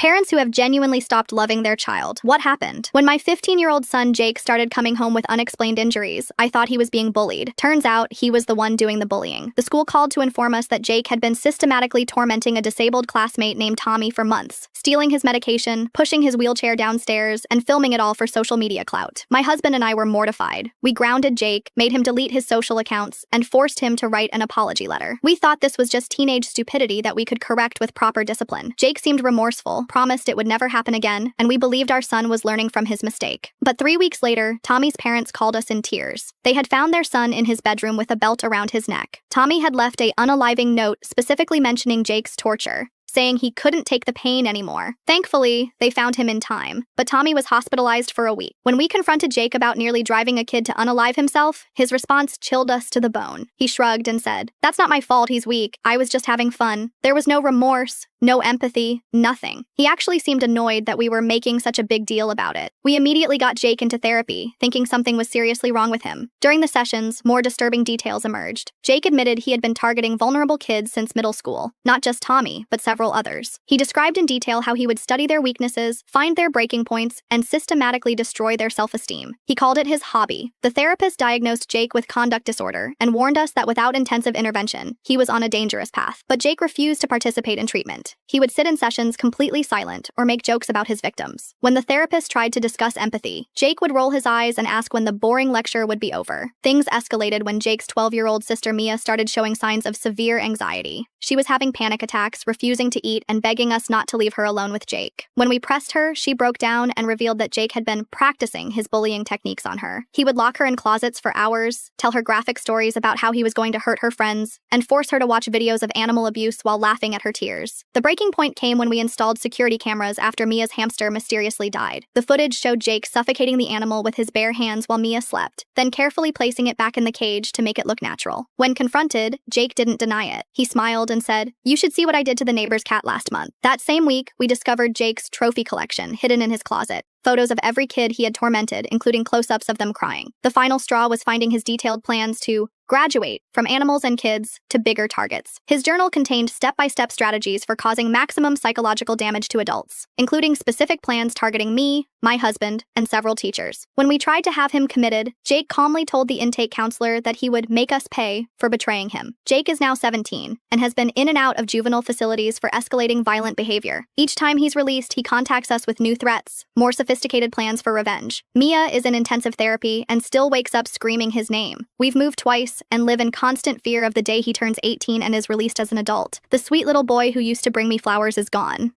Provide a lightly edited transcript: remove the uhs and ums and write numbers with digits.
Parents who have genuinely stopped loving their child. What happened? When my 15-year-old son Jake started coming home with unexplained injuries, I thought he was being bullied. Turns out, he was the one doing the bullying. The school called to inform us that Jake had been systematically tormenting a disabled classmate named Tommy for months, stealing his medication, pushing his wheelchair downstairs, and filming it all for social media clout. My husband and I were mortified. We grounded Jake, made him delete his social accounts, and forced him to write an apology letter. We thought this was just teenage stupidity that we could correct with proper discipline. Jake seemed remorseful, promised it would never happen again, and we believed our son was learning from his mistake. But 3 weeks later, Tommy's parents called us in tears. They had found their son in his bedroom with a belt around his neck. Tommy had left a unaliving note specifically mentioning Jake's torture, saying he couldn't take the pain anymore. Thankfully, they found him in time, but Tommy was hospitalized for a week. When we confronted Jake about nearly driving a kid to unalive himself, his response chilled us to the bone. He shrugged and said, "That's not my fault he's weak. I was just having fun." There was no remorse, no empathy, nothing. He actually seemed annoyed that we were making such a big deal about it. We immediately got Jake into therapy, thinking something was seriously wrong with him. During the sessions, more disturbing details emerged. Jake admitted he had been targeting vulnerable kids since middle school, not just Tommy, but several others. He described in detail how he would study their weaknesses, find their breaking points, and systematically destroy their self-esteem. He called it his hobby. The therapist diagnosed Jake with conduct disorder and warned us that without intensive intervention, he was on a dangerous path. But Jake refused to participate in treatment. He would sit in sessions completely silent or make jokes about his victims. When the therapist tried to discuss empathy, Jake would roll his eyes and ask when the boring lecture would be over. Things escalated when Jake's 12-year-old sister Mia started showing signs of severe anxiety. She was having panic attacks, refusing to eat, and begging us not to leave her alone with Jake. When we pressed her, she broke down and revealed that Jake had been practicing his bullying techniques on her. He would lock her in closets for hours, tell her graphic stories about how he was going to hurt her friends, and force her to watch videos of animal abuse while laughing at her tears. The breaking point came when we installed security cameras after Mia's hamster mysteriously died. The footage showed Jake suffocating the animal with his bare hands while Mia slept, then carefully placing it back in the cage to make it look natural. When confronted, Jake didn't deny it. He smiled and said, "You should see what I did to the neighbor's cat last month." That same week, we discovered Jake's trophy collection hidden in his closet. Photos of every kid he had tormented, including close-ups of them crying. The final straw was finding his detailed plans to graduate from animals and kids to bigger targets. His journal contained step-by-step strategies for causing maximum psychological damage to adults, including specific plans targeting me, my husband, and several teachers. When we tried to have him committed, Jake calmly told the intake counselor that he would make us pay for betraying him. Jake is now 17 and has been in and out of juvenile facilities for escalating violent behavior. Each time he's released, he contacts us with new threats, more sophisticated plans for revenge. Mia is in intensive therapy and still wakes up screaming his name. We've moved twice and live in constant fear of the day he turns 18 and is released as an adult. The sweet little boy who used to bring me flowers is gone.